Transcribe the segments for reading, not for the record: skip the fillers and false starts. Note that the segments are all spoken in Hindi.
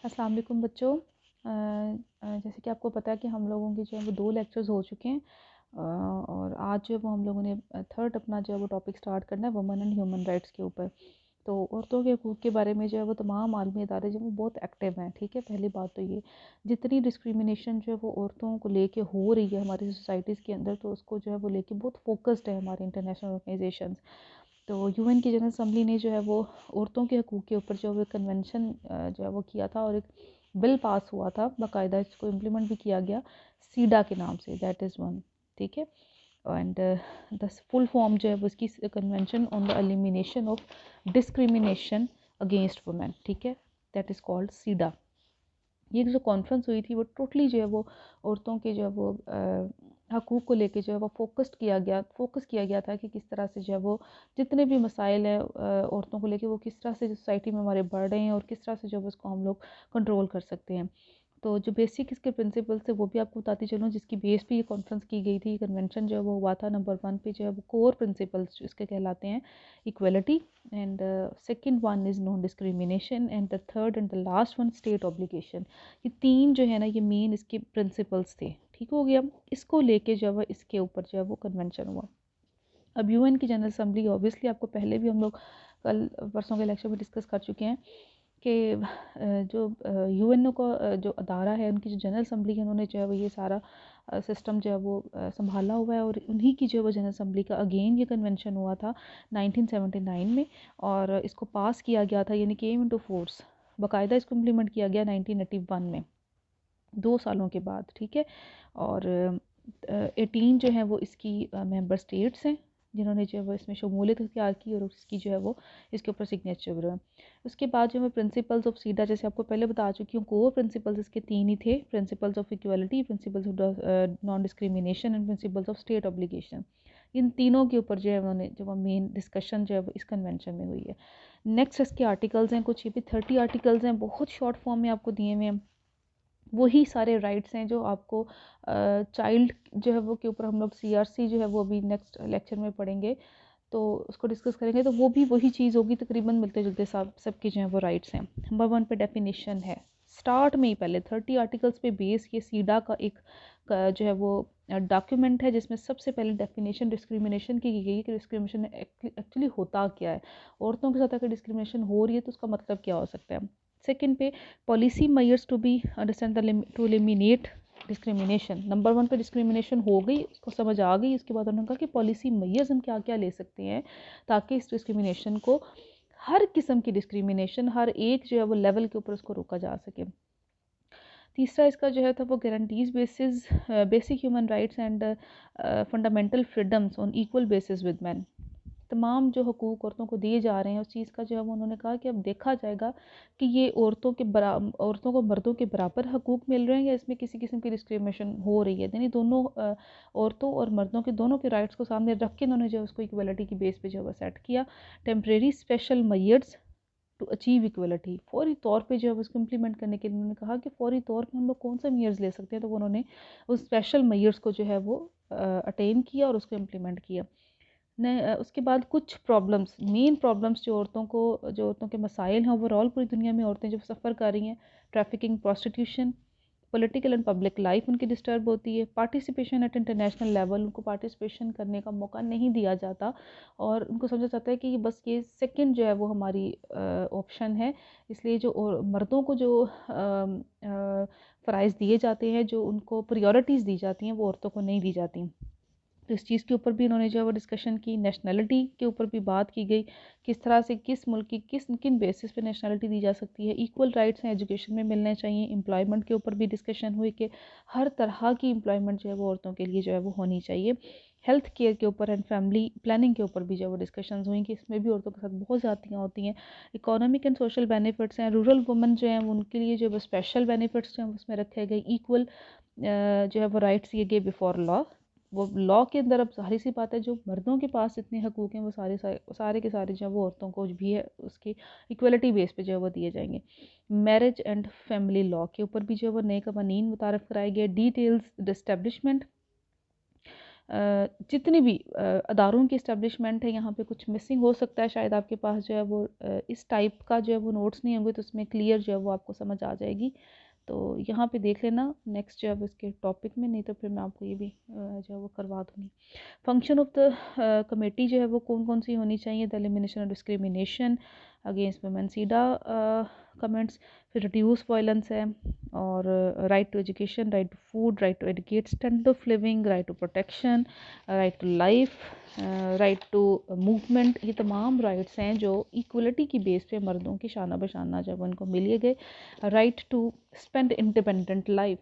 अस्सलाम वालेकुम बच्चों। जैसे कि आपको पता है कि हम लोगों के जो है वो 2 लेक्चर्स हो चुके हैं, और आज जो है वो हम लोगों ने थर्ड अपना जो है वो टॉपिक स्टार्ट करना है वुमेन एंड ह्यूमन राइट्स के ऊपर। तो औरतों के हकूक़ के बारे में जो है वो तमाम आलमी इदारे जो है वो बहुत एक्टिव हैं। ठीक है, पहली बात तो ये, जितनी डिस्क्रिमिनेशन जो है वो औरतों को लेके हो रही है हमारी सोसाइटीज़ के अंदर, तो उसको जो है वो लेके बहुत फोकस्ड है हमारे इंटरनेशनल ऑर्गेनाइजेशंस। तो यूएन की जनरल असम्बली ने जो है वो औरतों के हकूक़ के ऊपर जो है वो कन्वेंशन जो है वो किया था, और एक बिल पास हुआ था, बाकायदा इसको इम्प्लीमेंट भी किया गया सीडा के नाम से, दैट इज़ वन। ठीक है, एंड द फुल फॉर्म जो है वो इसकी convention on the elimination of discrimination against women, ठीक है, दैट इज़ कॉल्ड सीडा। ये जो कॉन्फ्रेंस हुई थी वो टोटली जो है वो औरतों के जो है वो हकूक़ को लेके जो है वो फोकस किया गया था कि किस तरह से जो है वो जितने भी मसाइल हैं औरतों को लेके, वो किस तरह से सोसाइटी में हमारे बढ़ रहे हैं और किस तरह से जो है उसको हम लोग कंट्रोल कर सकते हैं। तो जो बेसिक इसके प्रिंसिपल्स थे वो भी आपको बताती चलूँ, जिसकी बेस पे ये कॉन्फ्रेंस की गई थी, कन्वेंशन जो है वो हुआ था। नंबर 1 पे जो है वो कोर प्रिंसिपल्स इसके कहलाते हैं equality, and second one is non discrimination, and the third and the last one state obligation. ये 3 जो है ना ये मेन इसके प्रिंसिपल्स थे। ठीक हो गया, इसको लेके जो है इसके ऊपर जो है वो कन्वेंशन हुआ। अब यूएन की जनरल असम्बली, ऑब्वियसली आपको पहले भी हम लोग कल परसों के लेक्चर में डिस्कस कर चुके हैं कि जो यूएनओ का जो अदारा है, उनकी जो जनरल असम्बली है, उन्होंने जो है वो ये सारा सिस्टम जो है वो संभाला हुआ है, और उन्हीं की जो है वो जनरल असम्बली का अगेन ये कन्वेंशन हुआ था 1979 में, और इसको पास किया गया था, यानी केम इनटू फोर्स, बाकायदा इसको इम्प्लीमेंट किया गया 1981 में, 2 सालों के बाद। ठीक है, और 18 जो है वो इसकी मेंबर स्टेट्स हैं जिन्होंने जो है वो इसमें शमूलियत इख्तियार की, और इसकी जो है वो इसके ऊपर सिग्नेचर हुए। उसके बाद जो है प्रिंसिपल्स ऑफ सीडा, जैसे आपको पहले बता चुकी हूँ, कोर प्रिंसिपल्स इसके 3 ही थे, principles of equality, principles of non discrimination and principles of state obligation. इन तीनों के ऊपर जो है उन्होंने जो मेन डिस्कशन जो है वो इस कन्वेंशन में हुई है। नेक्स्ट इसके आर्टिकल्स हैं कुछ, ये भी 30 आर्टिकल्स हैं, बहुत शॉर्ट फॉर्म में आपको दिए हुए हैं। वही सारे राइट्स हैं जो आपको चाइल्ड जो है वो के ऊपर हम लोग सीआरसी जो है वो अभी नेक्स्ट लेक्चर में पढ़ेंगे, तो उसको डिस्कस करेंगे, तो वो भी वही चीज़ होगी, तकरीबन मिलते जुलते सबके जो है वो राइट्स हैं। नंबर 1 पे डेफिनेशन है, स्टार्ट में ही पहले 30 आर्टिकल्स पे बेस ये सीडा का एक जो है वो डॉक्यूमेंट है, जिसमें सबसे पहले डेफिनेशन डिस्क्रिमिनेशन की गई है कि डिस्क्रिमिनेशन एक्चुअली होता क्या है, औरतों के साथ अगर डिस्क्रिमिनेशन हो रही है तो उसका मतलब क्या हो सकता है। Second pay policy measures to be understand to eliminate discrimination. Number 1 pay discrimination हो गई, उसको समझ आ गई, उसके बाद उन्होंने कहा कि पॉलिसी मेजर्स हम क्या क्या ले सकते हैं ताकि इस डिस्क्रिमिनेशन को, हर किस्म की डिस्क्रिमिनेशन, हर एक जो है वो लेवल के ऊपर उसको रोका जा सके। तीसरा इसका जो है था वो guarantees basis basic human rights and fundamental freedoms on equal basis with man. तमाम जो हकूक़ औरतों को दिए जा रहे हैं उस चीज़ का जो है वो उन्होंने कहा कि अब देखा जाएगा कि ये औरतों को मर्दों के बराबर हकूक़ मिल रहे हैं या इसमें किसी किस्म की डिस्क्रिमिनेशन हो रही है। यानी दोनों औरतों और मर्दों के दोनों के राइट्स को सामने रख के उन्होंने जो है उसको इक्वलिटी की बेस पे जो है वो सेट किया। Temporary special measures to achieve equality, फौरी तौर पे जो है उसको इम्प्लीमेंट करने के लिए उन्होंने कहा कि फौरी तौर पे हम लोग कौन सा मेजर्स ले सकते हैं, तो उन्होंने उस स्पेशल मेजर्स को जो है वो अटेन किया और उसको इम्प्लीमेंट किया। उसके बाद कुछ प्रॉब्लम्स, मेन प्रॉब्लम्स जो औरतों के मसाइल हैं ओवरऑल पूरी दुनिया में औरतें जो सफ़र कर रही हैं, trafficking, prostitution, political and public life उनकी डिस्टर्ब होती है, पार्टिसिपेशन एट इंटरनेशनल लेवल, उनको पार्टिसिपेशन करने का मौका नहीं दिया जाता, और उनको समझा जाता है कि बस ये सेकंड जो है वो हमारी ऑप्शन है, इसलिए जो मर्दों को जो फ़राइज़ दिए जाते हैं, जो उनको प्रायोरिटीज़ दी जाती हैं, वो औरतों को नहीं दी जाती। तो इस चीज़ के ऊपर भी इन्होंने जो है वो डिस्कशन की। नेशनलिटी के ऊपर भी बात की गई, किस तरह से किस मुल्क की किन बेसिस पे नेशनलिटी दी जा सकती है। इक्वल राइट्स हैं एजुकेशन में मिलने चाहिए। एम्प्लॉयमेंट के ऊपर भी डिस्कशन हुई कि हर तरह की एम्प्लॉयमेंट जो है वो औरतों के लिए जो है वो होनी चाहिए। हेल्थ केयर के ऊपर एंड फैमिली प्लानिंग के ऊपर भी जो है वो डिस्कशन हुई कि इसमें भी औरतों के साथ बहुत ज़्यादतियाँ होती हैं। इकोनॉमिक एंड सोशल बेनिफिट्स हैं, रूरल वुमेन जो हैं उनके लिए जो है वो स्पेशल बेनिफिट्स जो हैं उसमें रखे गए। इक्वल जो है वो राइट्स दिए गए बिफोर लॉ। वो लॉ के अंदर अब ज़ाहिर सी बात है जो मर्दों के पास इतने हकूक़ हैं वो सारे के सारे जो है वो औरतों को भी है उसकी इक्वलिटी बेस पे जो है वो दिए जाएंगे। मैरिज एंड फैमिली लॉ के ऊपर भी जो है वो नए कवानीन मुतारफ़ कराए गए। डिटेल्स इस्टेब्लिशमेंट जितनी भी अदारों की इस्टेब्लिशमेंट है, यहाँ पे कुछ मिसिंग हो सकता है, शायद आपके पास जो है वो इस टाइप का जो है वो नोट्स नहीं होंगे, तो उसमें क्लियर जो है वो आपको समझ आ जाएगी। तो यहाँ पे देख लेना नेक्स्ट जो है वो इसके टॉपिक में, नहीं तो फिर मैं आपको ये भी जो है वो करवा दूँगी। फंक्शन ऑफ द कमेटी जो है वो कौन कौन सी होनी चाहिए, the elimination of discrimination against women, CEDAW comments, फिर रिड्यूस वायलेंस है, और right to education, right to food, right to educate, standard of living, right to protection, right to life, right to movement. ये तमाम राइट्स हैं जो इक्वलिटी की बेस पे मर्दों की शाना बशाना जब उनको मिले गए। Right to spend independent life,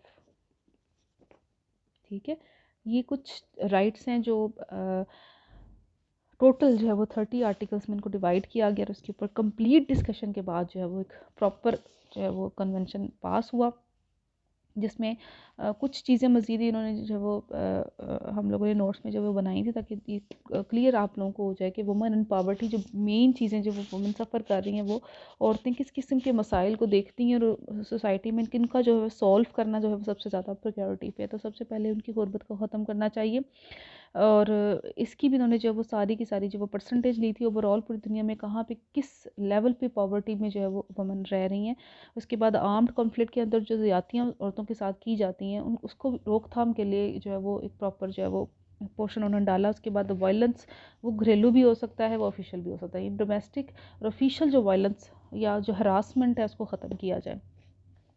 ठीक है। ये कुछ राइट्स हैं जो टोटल जो है वो 30 आर्टिकल्स में इनको डिवाइड किया गया, और उसके ऊपर कंप्लीट डिस्कशन के बाद जो है वो एक प्रॉपर जो है वो कन्वेंशन पास हुआ, जिसमें कुछ चीज़ें मज़ीद इन्होंने जो है वो हम लोगों ने नोट्स में जो वो बनाई थी, ताकि ये क्लियर आप लोगों को हो जाए कि वुमेन इन पॉवर्टी जो मेन चीज़ें जो वो वुमेन सफ़र कर रही हैं, वो औरतें किस किस्म के मसाइल को देखती हैं, और सोसाइटी में किनका जो है सॉल्व करना जो है वो सबसे ज़्यादा प्रायोरिटी पे है। तो सबसे पहले उनकी गुर्बत को ख़त्म करना चाहिए, और इसकी भी उन्होंने जो है वो सारी की सारी जो वो परसेंटेज ली थी ओवरऑल पूरी दुनिया में कहाँ पे किस लेवल पे पॉवर्टी में जो है वो वुमेन रह रही हैं। उसके बाद आर्म्ड कॉन्फ्लिक्ट के अंदर जो ज़्यादतियाँ औरतों के साथ की जाती हैं, उन उसको रोकथाम के लिए जो है वो एक प्रॉपर जो है वो पोर्शन उन्होंने डाला। उसके बाद वायलेंस, वो घरेलू भी हो सकता है, वो ऑफिशियल भी हो सकता है। डोमेस्टिक और ऑफिशियल जो वायलेंस या जो हरासमेंट है उसको ख़त्म किया जाए।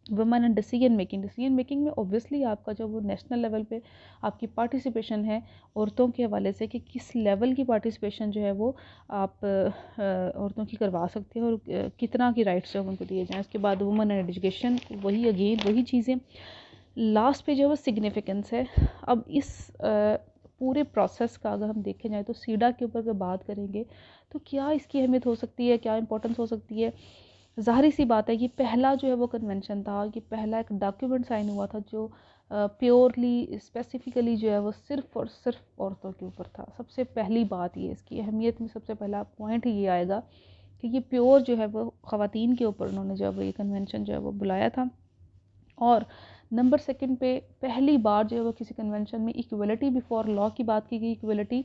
वुमेन एंड डिसीजन मेकिंग में ऑब्वियसली आपका जो वो नेशनल लेवल पे आपकी पार्टिसिपेशन है औरतों के हवाले से, कि किस लेवल की पार्टिसिपेशन जो है वो आप औरतों की करवा सकते हैं, और कितना की राइट्स जो उनको दिए जाएँ। उसके बाद वुमेन एंड एजुकेशन, वही अगेन वही चीज़ें। लास्ट पे जो है वो सिग्निफिकेंस है। अब इस पूरे प्रोसेस का अगर हम देखे जाए तो सीडा के ऊपर अगर बात करेंगे तो क्या इसकी अहमियत हो सकती है, क्या इंपॉर्टेंस हो सकती है। ज़ाहिर सी बात है कि पहला जो है वो कन्वेंशन था, कि पहला एक डॉक्यूमेंट साइन हुआ था जो प्योरली स्पेसिफिकली जो है वो सिर्फ़ और सिर्फ औरतों के ऊपर था। सबसे पहली बात ये, इसकी अहमियत में सबसे पहला पॉइंट ये आएगा कि ये प्योर जो है वो ख़वातीन के ऊपर उन्होंने जो है वो ये कन्वेंशन जो है वो बुलाया था। और नंबर सेकंड पे पहली बार जो है वो किसी कन्वेंशन में इक्वलिटी बिफोर लॉ की बात की गई, equality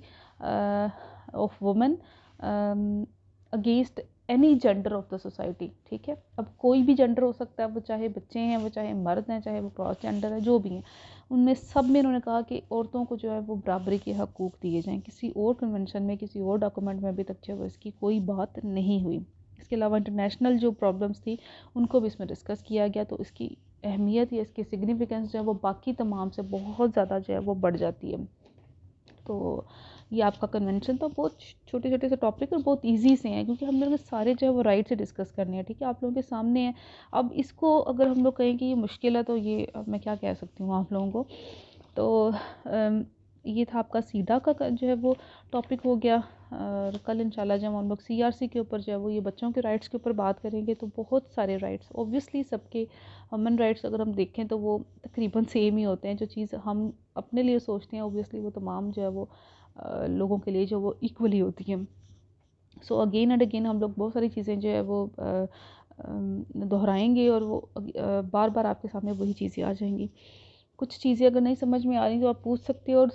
of women against any gender of the society, ठीक है। अब कोई भी जेंडर हो सकता है, वो चाहे बच्चे हैं, वो चाहे मर्द हैं, चाहे वो क्रॉस जेंडर है, जो भी हैं, उनमें सब में उन्होंने कहा कि औरतों को जो है वो बराबरी के हकूक़ दिए जाएँ। किसी और कन्वेंशन में, किसी और डॉक्यूमेंट में अभी तक जो है इसकी कोई बात नहीं हुई। इसके अलावा इंटरनेशनल जो प्रॉब्लम्स थी उनको भी इसमें डिस्कस किया गया, तो इसकी अहमियत या इसकी सिग्निफिकेंस जो है वो बाकी तमाम से बहुत ज़्यादा जो है वो बढ़ जाती है। तो ये आपका कन्वेंशन था, बहुत छोटे छोटे से टॉपिक और बहुत इजी से हैं, क्योंकि हम लोग सारे जो है वो राइट से डिस्कस करने हैं, ठीक है, आप लोगों के सामने है। अब इसको अगर हम लोग कहें कि ये मुश्किल है, तो ये अब मैं क्या कह सकती हूँ आप लोगों को। तो ये था आपका सीडा का जो है वो टॉपिक हो गया। और कल इंशाल्लाह जब हम लोग सीआरसी के ऊपर जो है वो ये बच्चों के राइट्स के ऊपर बात करेंगे, तो बहुत सारे राइट्स ऑब्वियसली सबके ह्यूमन राइट्स अगर हम देखें तो वो तकरीबन सेम ही होते हैं। जो चीज़ हम अपने लिए सोचते हैं ऑब्वियसली वो तमाम जो है वो लोगों के लिए जो वो इक्वली होती हैं। सो अगेन एंड अगेन हम लोग बहुत सारी चीज़ें जो है वो दोहराएंगे, और वो बार बार आपके सामने वही चीज़ें आ जाएंगी। कुछ चीज़ें अगर नहीं समझ में आ रही तो आप पूछ सकते हो, और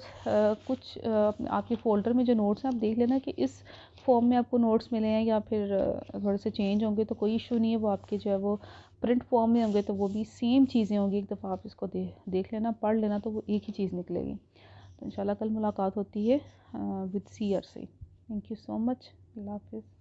कुछ आपके फ़ोल्डर में जो नोट्स हैं आप देख लेना कि इस फॉर्म में आपको नोट्स मिले हैं या फिर थोड़े से चेंज होंगे, तो कोई इशू नहीं है। वो आपके जो है वो प्रिंट फॉर्म में होंगे तो वो भी सेम चीज़ें होंगी। एक दफ़ा आप इसको देख लेना, पढ़ लेना, तो वो एक ही चीज़ निकलेगी। तो इंशाल्लाह कल मुलाकात होती है with CRC. Thank you so much. अल्लाह हाफ़िज़।